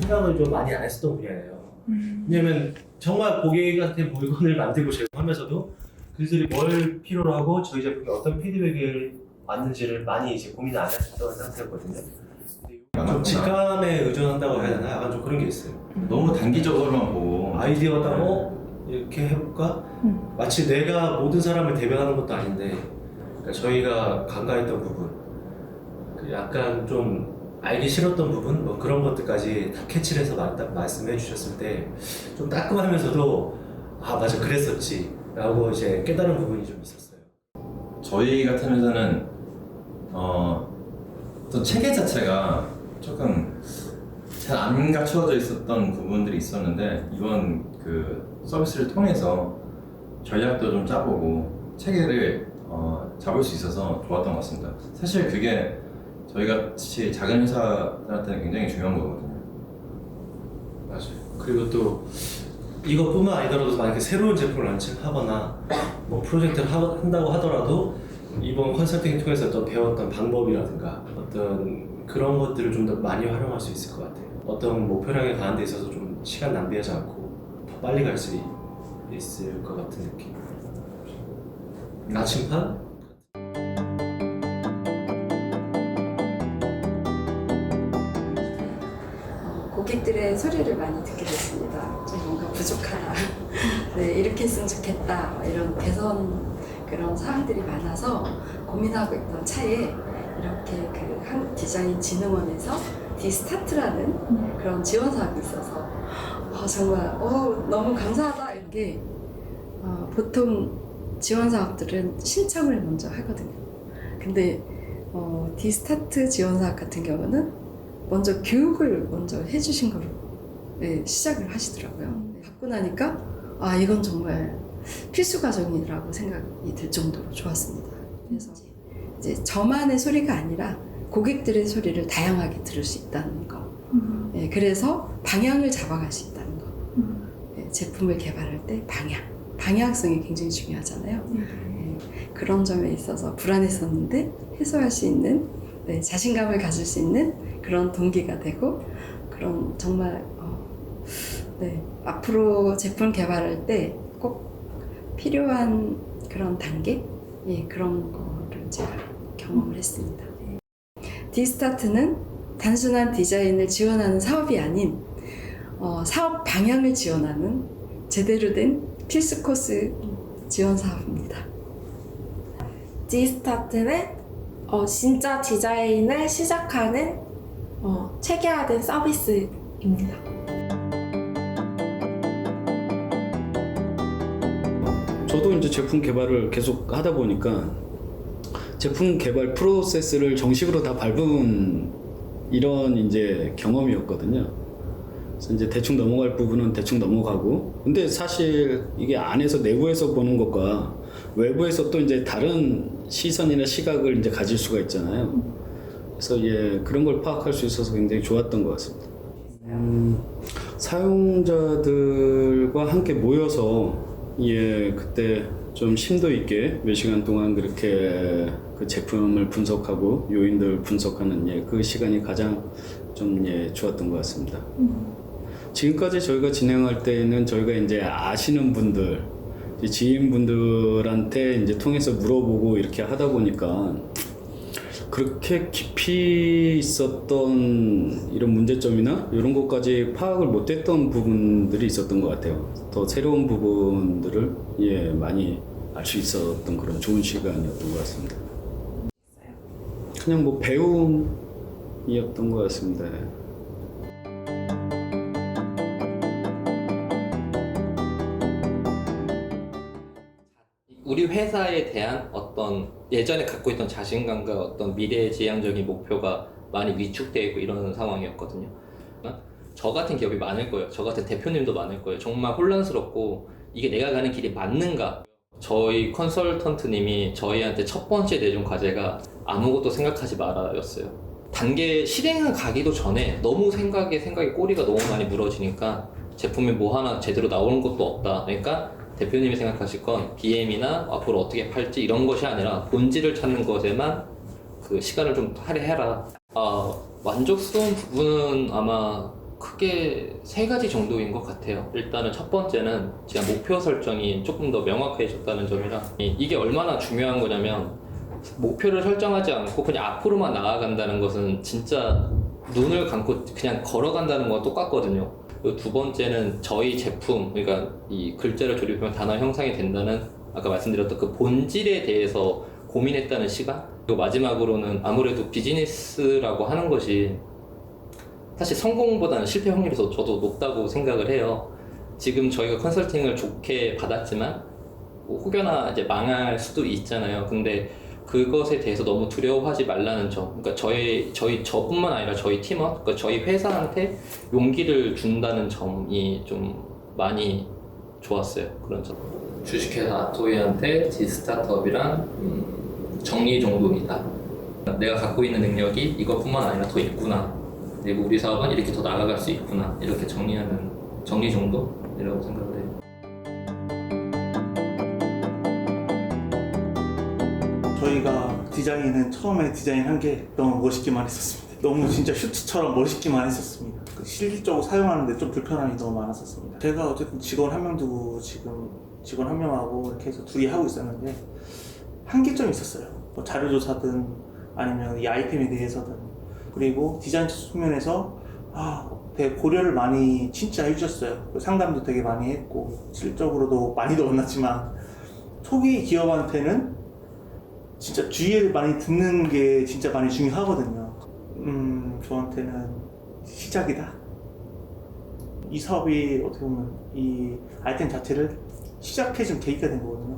생각을 좀 많이 안 했었던 분야예요. 왜냐면 정말 고객한테 물건을 만들고 제공하면서도 그들이 뭘 필요로 하고 저희 제품이 어떤 피드백을 왔는지를 많이 이제 고민을 안 했던 상태였거든요. 좀 직감에 의존한다고 해야 되나? 약간 좀 그런 게 있어요. 너무 단기적으로만 보고 아이디어다 이렇게 해볼까? 마치 내가 모든 사람을 대변하는 것도 아닌데 그러니까 저희가 간과했던 부분 그 약간 좀 알기 싫었던 부분 뭐 그런 것들까지 다 캐치를 해서 딱 말씀해 주셨을 때 좀 따끔하면서도 아 맞아 그랬었지 라고 이제 깨달은 부분이 좀 있었어요. 저희 같은 회사는 어떤 체계 자체가 조금 잘 안 갖추어져 있었던 부분들이 있었는데 이번 그 서비스를 통해서 전략도 좀 짜보고 체계를 잡을 수 있어서 좋았던 것 같습니다. 사실 그게 저희 같이 작은 회사들한테는 굉장히 중요한 거거든요. 맞아요. 그리고 또 이것뿐만 아니더라도 만약에 새로운 제품을 런칭하거나 뭐 프로젝트를 한다고 하더라도 이번 컨설팅 통해서 또 배웠던 방법이라든가 어떤 그런 것들을 좀 더 많이 활용할 수 있을 것 같아요. 어떤 목표량에 가는 데 있어서 좀 시간 낭비하지 않고 더 빨리 갈 수 있을 것 같은 느낌. 나침판? 고객들의 소리를 많이 듣게 됐습니다. 좀 뭔가 부족하다. 네, 이렇게 했으면 좋겠다. 이런 개선 그런 사항들이 많아서 고민하고 있던 차에 이렇게 그 한국디자인진흥원에서 디스타트라는 그런 지원 사업이 있어서 정말 너무 감사하다. 이게 보통 지원 사업들은 신청을 먼저 하거든요. 근데 디스타트 지원 사업 같은 경우는 먼저 교육을 먼저 해주신 거로 시작을 하시더라고요. 받고 나니까 이건 정말 필수 과정이라고 생각이 들 정도로 좋았습니다. 그래서 이제 저만의 소리가 아니라 고객들의 소리를 다양하게 들을 수 있다는 거. 그래서 방향을 잡아갈 수 있다는 거. 제품을 개발할 때 방향성이 굉장히 중요하잖아요. 그런 점에 있어서 불안했었는데 해소할 수 있는 자신감을 가질 수 있는 그런 동기가 되고 그런 정말 앞으로 제품 개발할 때 꼭 필요한 그런 단계 그런 거를 제가 경험을 했습니다. 디스타트는 단순한 디자인을 지원하는 사업이 아닌 사업 방향을 지원하는 제대로 된 필수 코스 지원 사업입니다. 디스타트는 진짜 디자인을 시작하는 체계화된 서비스입니다. 저도 이제 제품 개발을 계속 하다 보니까 제품 개발 프로세스를 정식으로 다 밟은 이런 이제 경험이었거든요. 그래서 이제 대충 넘어갈 부분은 대충 넘어가고, 근데 사실 이게 안에서 내부에서 보는 것과 외부에서 또 이제 다른 시선이나 시각을 이제 가질 수가 있잖아요. 그래서 그런 걸 파악할 수 있어서 굉장히 좋았던 것 같습니다. 사용자들과 함께 모여서 그때 좀 심도 있게 몇 시간 동안 그렇게 그 제품을 분석하고 요인들 분석하는 그 시간이 가장 좀 좋았던 것 같습니다. 지금까지 저희가 진행할 때는 저희가 이제 아시는 분들, 지인분들한테 이제 통해서 물어보고 이렇게 하다 보니까 그렇게 깊이 있었던 이런 문제점이나 이런 것까지 파악을 못했던 부분들이 있었던 것 같아요. 더 새로운 부분들을 많이 알 수 있었던 그런 좋은 시간이었던 것 같습니다. 그냥 뭐 배움이었던 것 같습니다. 우리 회사에 대한 어떤 예전에 갖고 있던 자신감과 어떤 미래지향적인 목표가 많이 위축되어 있고 이런 상황이었거든요. 저 같은 기업이 많을 거예요. 저 같은 대표님도 많을 거예요. 정말 혼란스럽고 이게 내가 가는 길이 맞는가? 저희 컨설턴트님이 저희한테 첫 번째 내준 과제가 아무것도 생각하지 마라였어요. 단계 실행을 가기도 전에 너무 생각에 꼬리가 너무 많이 물어지니까 제품이 뭐 하나 제대로 나오는 것도 없다. 그러니까 대표님이 생각하실 건 BM이나 앞으로 어떻게 팔지 이런 것이 아니라 본질을 찾는 것에만 그 시간을 좀 할애해라. 만족스러운 부분은 아마 크게 세 가지 정도인 것 같아요. 일단은 첫 번째는 제가 목표 설정이 조금 더 명확해졌다는 점이라 이게 얼마나 중요한 거냐면 목표를 설정하지 않고 그냥 앞으로만 나아간다는 것은 진짜 눈을 감고 그냥 걸어간다는 거와 똑같거든요. 그리고 두 번째는 저희 제품, 그러니까 이 글자를 조립하면 단어 형상이 된다는 아까 말씀드렸던 그 본질에 대해서 고민했다는 시간. 그리고 마지막으로는 아무래도 비즈니스라고 하는 것이 사실 성공보다는 실패 확률이 저도 높다고 생각을 해요. 지금 저희가 컨설팅을 좋게 받았지만 뭐 혹여나 이제 망할 수도 있잖아요. 근데 그것에 대해서 너무 두려워하지 말라는 점. 그러니까 저뿐만 아니라 저희 팀원, 그러니까 저희 회사한테 용기를 준다는 점이 좀 많이 좋았어요. 그런 점. 주식회사 아토이한테 디스타트업이란 정리정돈이다. 내가 갖고 있는 능력이 이것뿐만 아니라 더 있구나. 그리고 우리 사업은 이렇게 더 나아갈 수 있구나. 이렇게 정리하는 정리정돈이라고 생각을 해요. 저희가 디자인은 처음에 디자인한 게 너무 멋있기만 했었습니다. 너무 진짜 슈트처럼 멋있기만 했었습니다. 실질적으로 사용하는데 좀 불편함이 너무 많았었습니다. 제가 어쨌든 직원 한 명 두고 지금 직원 한 명하고 이렇게 해서 둘이 하고 있었는데 한계점이 있었어요. 뭐 자료조사든 아니면 이 아이템에 대해서든. 그리고 디자인 측면에서 되게 고려를 많이 진짜 해주셨어요. 상담도 되게 많이 했고 실적으로도 많이 넣어놨지만 초기 기업한테는 진짜 주의를 많이 듣는 게 진짜 많이 중요하거든요. 저한테는 시작이다. 이 사업이 어떻게 보면 이 아이템 자체를 시작해준 계기가 된 거거든요.